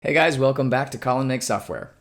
Hey guys, welcome back to Call and Make Software.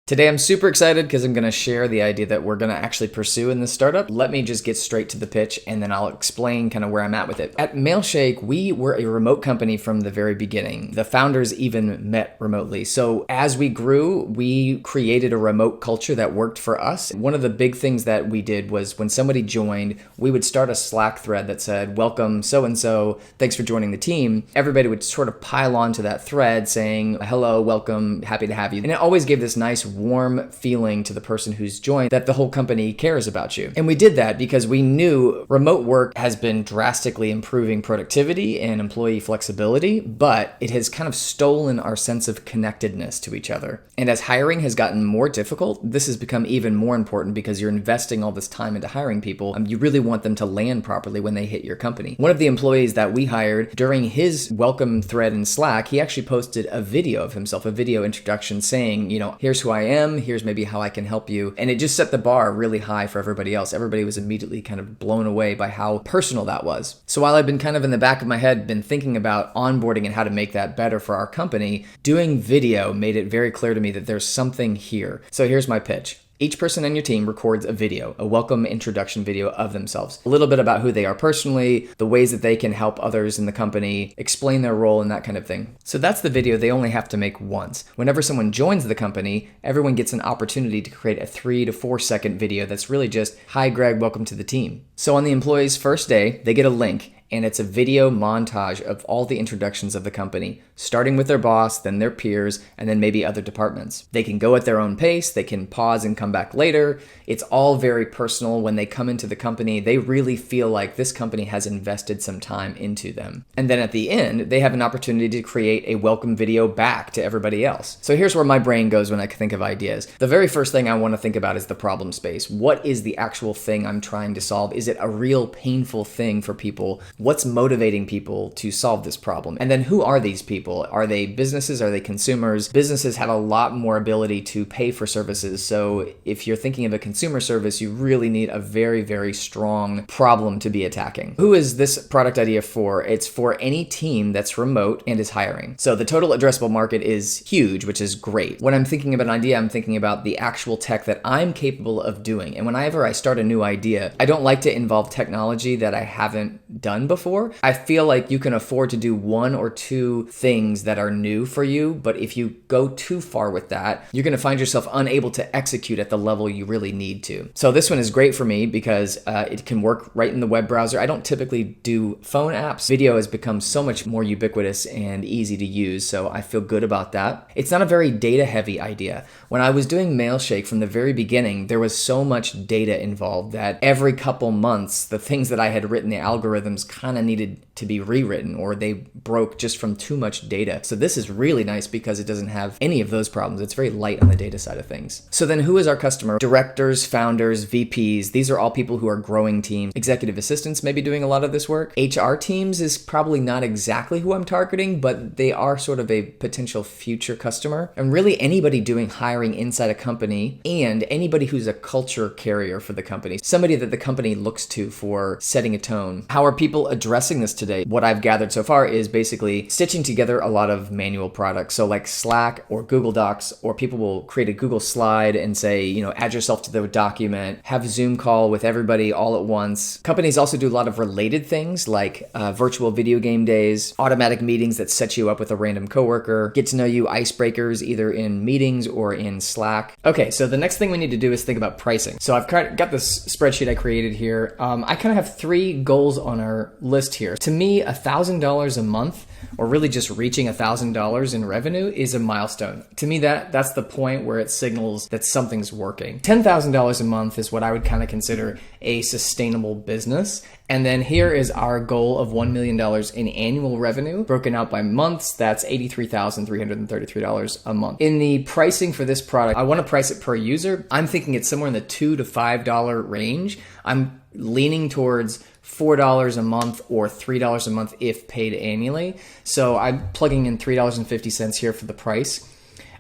Today I'm super excited because I'm going to share the idea that we're going to actually pursue in this startup. Let me just get straight to the pitch and then I'll explain kind of where I'm at with it. At Mailshake, we were a remote company from the very beginning. The founders even met remotely. So as we grew, we created a remote culture that worked for us. One of the big things that we did was when somebody joined, we would start a Slack thread that said, welcome so-and-so, thanks for joining the team. Everybody would sort of pile onto that thread saying, hello, welcome, happy to have you. And it always gave this nice warm feeling to the person who's joined that the whole company cares about you. And we did that because we knew remote work has been drastically improving productivity and employee flexibility, but it has kind of stolen our sense of connectedness to each other. And as hiring has gotten more difficult, this has become even more important because you're investing all this time into hiring people. You really want them to land properly when they hit your company. One of the employees that we hired during his welcome thread in Slack, he actually posted a video of himself, a video introduction saying, here's who I am, here's maybe how I can help you. And it just set the bar really high for everybody else. Everybody was immediately kind of blown away by how personal that was. So while I've been kind of in the back of my head, been thinking about onboarding and how to make that better for our company, doing video made it very clear to me that there's something here. So here's my pitch. Each person on your team records a video, a welcome introduction video of themselves. A little bit about who they are personally, the ways that they can help others in the company, explain their role and that kind of thing. So that's the video they only have to make once. Whenever someone joins the company, everyone gets an opportunity to create a 3 to 4 second video that's really just, hi Greg, welcome to the team. So on the employee's first day, they get a link and it's a video montage of all the introductions of the company, starting with their boss, then their peers, and then maybe other departments. They can go at their own pace, they can pause and come back later. It's all very personal. When they come into the company, they really feel like this company has invested some time into them. And then at the end, they have an opportunity to create a welcome video back to everybody else. So here's where my brain goes when I think of ideas. The very first thing I want to think about is the problem space. What is the actual thing I'm trying to solve? Is it a real painful thing for people? What's motivating people to solve this problem? And then who are these people? Are they businesses? Are they consumers? Businesses have a lot more ability to pay for services. So if you're thinking of a consumer service, you really need a very, very strong problem to be attacking. Who is this product idea for? It's for any team that's remote and is hiring. So the total addressable market is huge, which is great. When I'm thinking of an idea, I'm thinking about the actual tech that I'm capable of doing. And whenever I start a new idea, I don't like to involve technology that I haven't done before. I feel like you can afford to do 1 or 2 things that are new for you, but if you go too far with that, you're going to find yourself unable to execute at the level you really need to. So this one is great for me because it can work right in the web browser. I don't typically do phone apps. Video has become so much more ubiquitous and easy to use, so I feel good about that. It's not a very data-heavy idea. When I was doing Mailshake from the very beginning, there was so much data involved that every couple months, the things that I had written, the algorithms kind of needed to be rewritten or they broke just from too much data. So this is really nice because it doesn't have any of those problems. It's very light on the data side of things. So then who is our customer? Directors, founders, VPs. These are all people who are growing teams. Executive assistants may be doing a lot of this work. HR teams is probably not exactly who I'm targeting, but they are sort of a potential future customer. And really anybody doing hiring inside a company and anybody who's a culture carrier for the company. Somebody that the company looks to for setting a tone. How are people addressing this today? What I've gathered so far is basically stitching together a lot of manual products. So like Slack or Google Docs, or people will create a Google slide and say, add yourself to the document, have a Zoom call with everybody all at once. Companies also do a lot of related things like virtual video game days, automatic meetings that set you up with a random coworker, get to know you icebreakers either in meetings or in Slack. Okay, so the next thing we need to do is think about pricing. So I've got this spreadsheet I created here. I kind of have 3 goals on our list here. To me, $1,000 a month, or really just reaching $1,000 in revenue, is a milestone. To me, that's the point where it signals that something's working. $10,000 a month is what I would kind of consider a sustainable business. And then here is our goal of $1 million in annual revenue, broken out by months. That's $83,333 a month. In the pricing for this product, I want to price it per user. I'm thinking it's somewhere in the $2 to $5 range. I'm leaning towards $4 a month or $3 a month if paid annually. So I'm plugging in $3.50 here for the price.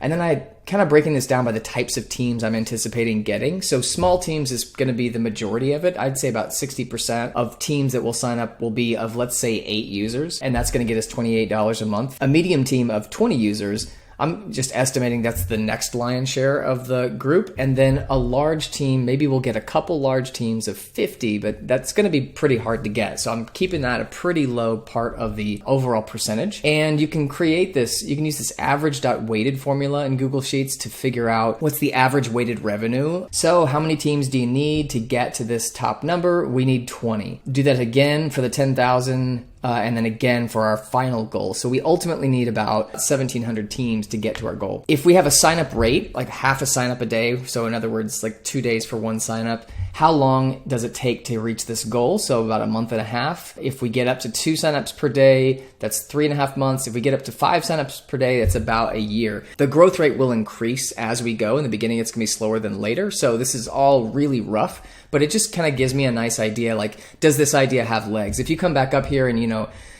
And then I kind of breaking this down by the types of teams I'm anticipating getting. So small teams is going to be the majority of it. I'd say about 60% of teams that will sign up will be of, let's say, 8 users, and that's going to get us $28 a month. A medium team of 20 users, I'm just estimating that's the next lion's share of the group. And then a large team, maybe we'll get a couple large teams of 50, but that's going to be pretty hard to get. So I'm keeping that a pretty low part of the overall percentage. And you can create this, you can use this average.weighted formula in Google Sheets to figure out what's the average weighted revenue. So how many teams do you need to get to this top number? We need 20. Do that again for the 10,000. And then again for our final goal. So we ultimately need about 1,700 teams to get to our goal. If we have a sign up rate, like half a sign up a day, so in other words, like 2 days for one sign up, how long does it take to reach this goal? So about a month and a half. If we get up to 2 signups per day, that's 3.5 months. If we get up to 5 signups per day, that's about a year. The growth rate will increase as we go. In the beginning, it's gonna be slower than later. So this is all really rough, but it just kind of gives me a nice idea. Like, does this idea have legs? If you come back up here and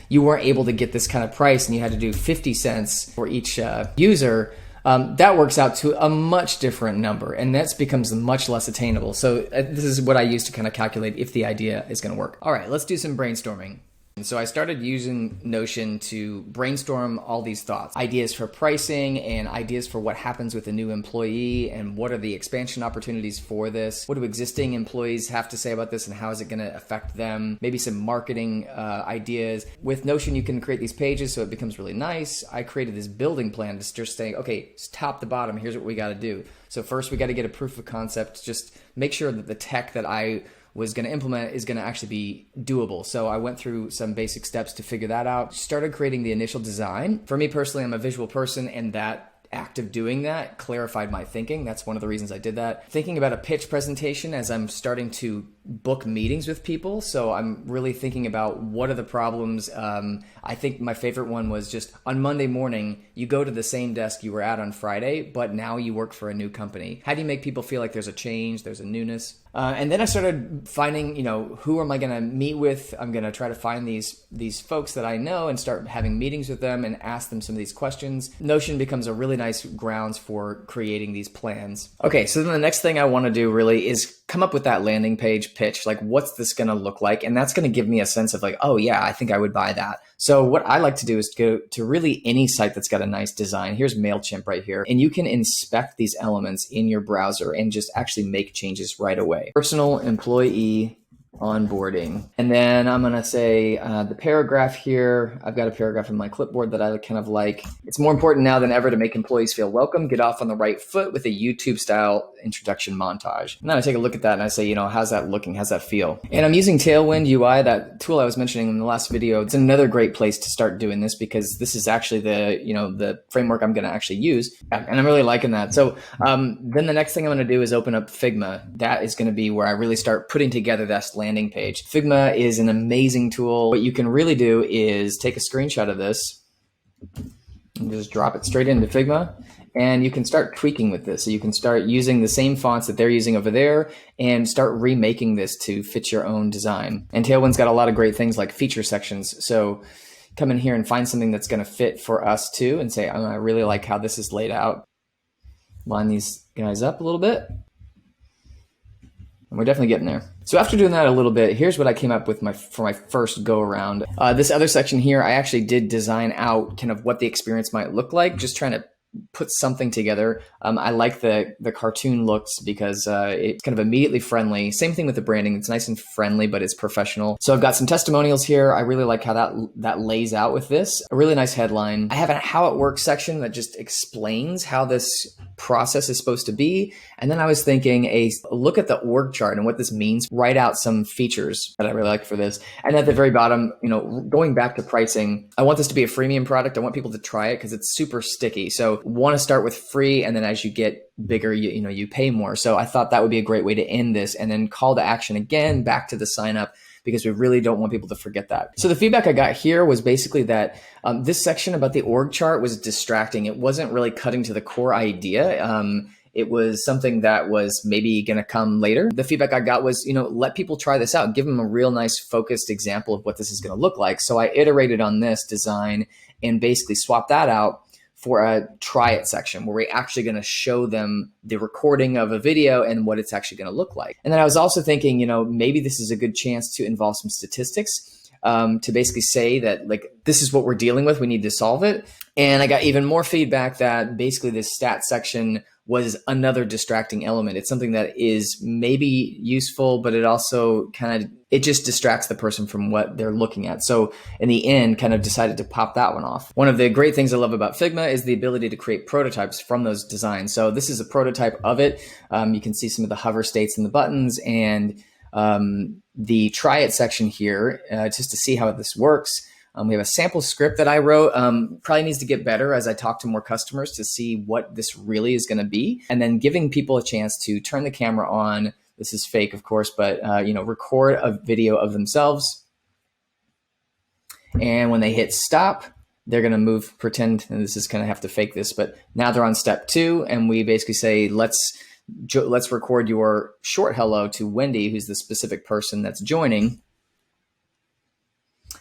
you weren't able to get this kind of price and you had to do 50 cents for each user, that works out to a much different number, and that becomes much less attainable. So this is what I use to kind of calculate if the idea is going to work. All right, let's do some brainstorming. And so I started using Notion to brainstorm all these thoughts, ideas for pricing and ideas for what happens with a new employee and what are the expansion opportunities for this. What do existing employees have to say about this and how is it going to affect them? Maybe some marketing ideas. With Notion, you can create these pages so it becomes really nice. I created this building plan to just saying, okay, it's top to bottom, here's what we got to do. So first we got to get a proof of concept, just make sure that the tech that I was going to implement is going to actually be doable. So I went through some basic steps to figure that out. Started creating the initial design. For me personally, I'm a visual person, and that act of doing that clarified my thinking. That's one of the reasons I did that. Thinking about a pitch presentation as I'm starting to book meetings with people. So I'm really thinking about what are the problems. I think my favorite one was just on Monday morning, you go to the same desk you were at on Friday, but now you work for a new company. How do you make people feel like there's a change, there's a newness? And then I started finding, who am I going to meet with? I'm going to try to find these folks that I know and start having meetings with them and ask them some of these questions. Notion becomes a really nice grounds for creating these plans. Okay, so then the next thing I want to do really is come up with that landing page pitch. Like, what's this going to look like? And that's going to give me a sense of like, oh yeah, I think I would buy that. So what I like to do is go to really any site that's got a nice design. Here's MailChimp right here. And you can inspect these elements in your browser and just actually make changes right away. Personal employee onboarding. And then I'm going to say the paragraph here. I've got a paragraph in my clipboard that I kind of like. It's more important now than ever to make employees feel welcome. Get off on the right foot with a YouTube style introduction montage. And then I take a look at that and I say, how's that looking? How's that feel? And I'm using Tailwind UI, that tool I was mentioning in the last video. It's another great place to start doing this because this is actually the framework I'm going to actually use. And I'm really liking that. So then the next thing I'm going to do is open up Figma. That is going to be where I really start putting together this landing page. Figma is an amazing tool. What you can really do is take a screenshot of this and just drop it straight into Figma, and you can start tweaking with this. So you can start using the same fonts that they're using over there and start remaking this to fit your own design. And Tailwind's got a lot of great things like feature sections. So come in here and find something that's going to fit for us too and say, I really like how this is laid out. Line these guys up a little bit. And we're definitely getting there. So after doing that a little bit, here's what I came up with for my first go around. This other section here, I actually did design out kind of what the experience might look like, just trying to put something together. I like the cartoon looks because it's kind of immediately friendly. Same thing with the branding. It's nice and friendly, but it's professional. So I've got some testimonials here. I really like how that lays out with this. A really nice headline. I have a how it works section that just explains how this process is supposed to be. And then I was thinking a look at the org chart and what this means, write out some features that I really like for this. And at the very bottom, going back to pricing, I want this to be a freemium product. I want people to try it because it's super sticky. So want to start with free, and then as you get bigger, you pay more. So I thought that would be a great way to end this, and then call to action again back to the sign up, because we really don't want people to forget that. So the feedback I got here was basically that this section about the org chart was distracting. It wasn't really cutting to the core idea. It was something that was maybe going to come later. The feedback I got was, let people try this out. Give them a real nice focused example of what this is going to look like. So I iterated on this design and basically swapped that out for a try it section where we're actually going to show them the recording of a video and what it's actually going to look like. And then I was also thinking, you know, maybe this is a good chance to involve some statistics to basically say that, like, this is what we're dealing with. We need to solve it. And I got even more feedback that basically this stat section was another distracting element. It's something that is maybe useful, but it also it just distracts the person from what they're looking at. So in the end, kind of decided to pop that one off. One of the great things I love about Figma is the ability to create prototypes from those designs. So this is a prototype of it. You can see some of the hover states in the buttons and the try it section here, just to see how this works. We have a sample script that I wrote. Probably needs to get better as I talk to more customers to see what this really is going to be. And then giving people a chance to turn the camera on. This is fake, of course, but record a video of themselves. And when they hit stop, they're going to pretend, and this is going to have to fake this, but now they're on step 2. And we basically say, let's record your short hello to Wendy, who's the specific person that's joining.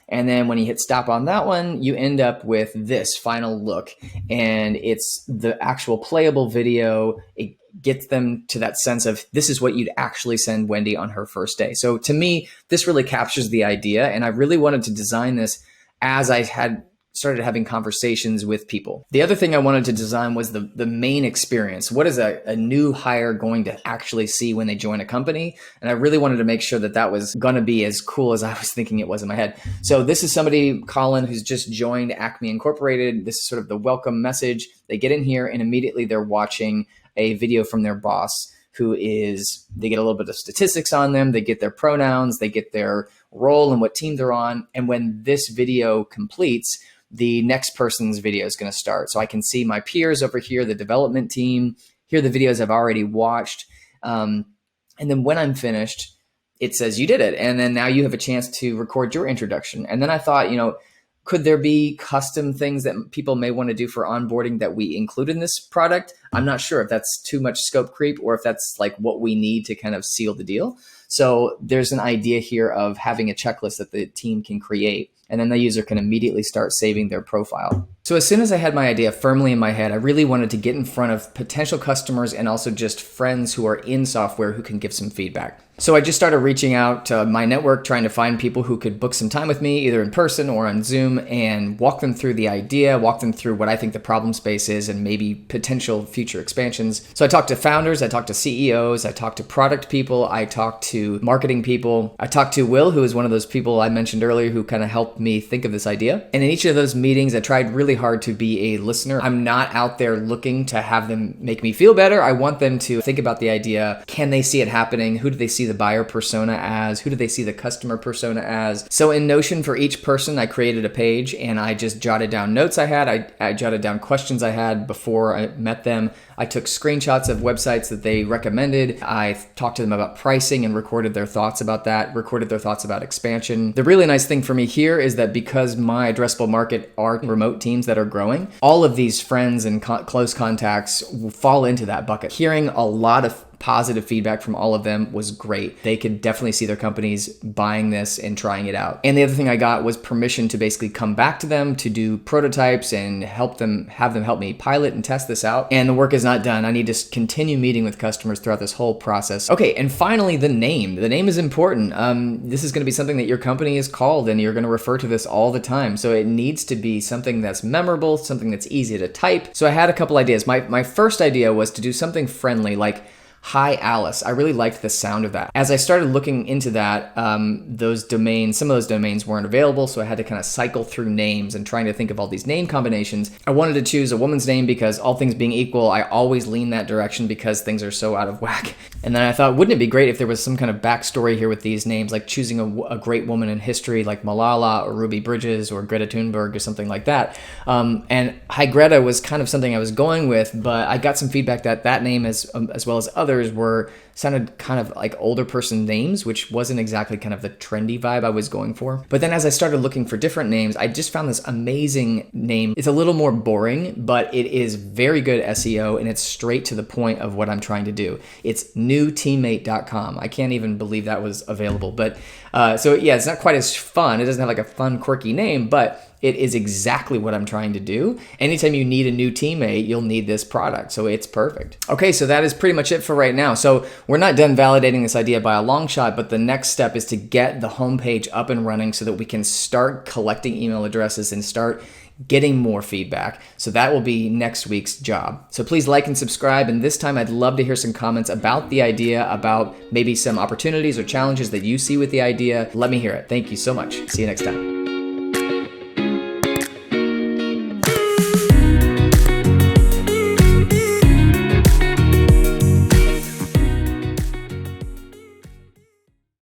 And then when you hit stop on that one, you end up with this final look, and it's the actual playable video. It gets them to that sense of this is what you'd actually send Wendy on her first day. So to me, this really captures the idea. And I really wanted to design this as I had started having conversations with people. The other thing I wanted to design was the main experience. What is a new hire going to actually see when they join a company? And I really wanted to make sure that that was going to be as cool as I was thinking it was in my head. So this is somebody, Colin, who's just joined Acme Incorporated. This is sort of the welcome message. They get in here and immediately they're watching a video from their boss, they get a little bit of statistics on them. They get their pronouns, they get their role and what team they're on. And when this video completes, the next person's video is going to start. So I can see my peers over here, the development team. Here are the videos I've already watched. And then when I'm finished, it says you did it. And then now you have a chance to record your introduction. And then I thought, could there be custom things that people may want to do for onboarding that we include in this product? I'm not sure if that's too much scope creep or if that's like what we need to kind of seal the deal. So there's an idea here of having a checklist that the team can create, and then the user can immediately start saving their profile. So as soon as I had my idea firmly in my head, I really wanted to get in front of potential customers and also just friends who are in software who can give some feedback. So I just started reaching out to my network, trying to find people who could book some time with me, either in person or on Zoom, and walk them through the idea, walk them through what I think the problem space is and maybe potential future expansions. So I talked to founders, I talked to CEOs, I talked to product people, I talked to marketing people. I talked to Will, who is one of those people I mentioned earlier who kind of helped me think of this idea. And in each of those meetings, I tried really hard to be a listener. I'm not out there looking to have them make me feel better. I want them to think about the idea. Can they see it happening? Who do they see the buyer persona as? Who do they see the customer persona as? So in Notion, for each person, I created a page and I just jotted down notes I had. I jotted down questions I had before I met them. I took screenshots of websites that they recommended. I talked to them about pricing and recorded their thoughts about that, recorded their thoughts about expansion. The really nice thing for me here is that because my addressable market are remote teams that are growing, all of these friends and close contacts fall into that bucket. Hearing a lot of positive feedback from all of them was great. They could definitely see their companies buying this and trying it out. And the other thing I got was permission to basically come back to them to do prototypes and have them help me pilot and test this out. And the work is not done. I need to continue meeting with customers throughout this whole process. Okay, and finally, the name. The name is important. This is going to be something that your company is called, and you're going to refer to this all the time. So it needs to be something that's memorable, something that's easy to type. So I had a couple ideas. My first idea was to do something friendly, like Hi Alice. I really liked the sound of that. As I started looking into that, some of those domains weren't available, so I had to kind of cycle through names and trying to think of all these name combinations. I wanted to choose a woman's name because all things being equal, I always lean that direction because things are so out of whack. And then I thought, wouldn't it be great if there was some kind of backstory here with these names, like choosing a great woman in history like Malala or Ruby Bridges or Greta Thunberg or something like that. And Hi Greta was kind of something I was going with, but I got some feedback that name as well as others sounded kind of like older person names, which wasn't exactly kind of the trendy vibe I was going for. But then as I started looking for different names, I just found this amazing name. It's a little more boring, but it is very good SEO and it's straight to the point of what I'm trying to do. It's newteammate.com. I can't even believe that was available. But so yeah, it's not quite as fun. It doesn't have like a fun, quirky name, but it is exactly what I'm trying to do. Anytime you need a new teammate, you'll need this product. So it's perfect. Okay, so that is pretty much it for right now. So we're not done validating this idea by a long shot, but the next step is to get the homepage up and running so that we can start collecting email addresses and start getting more feedback. So that will be next week's job. So please like and subscribe. And this time I'd love to hear some comments about the idea, about maybe some opportunities or challenges that you see with the idea. Let me hear it. Thank you so much. See you next time.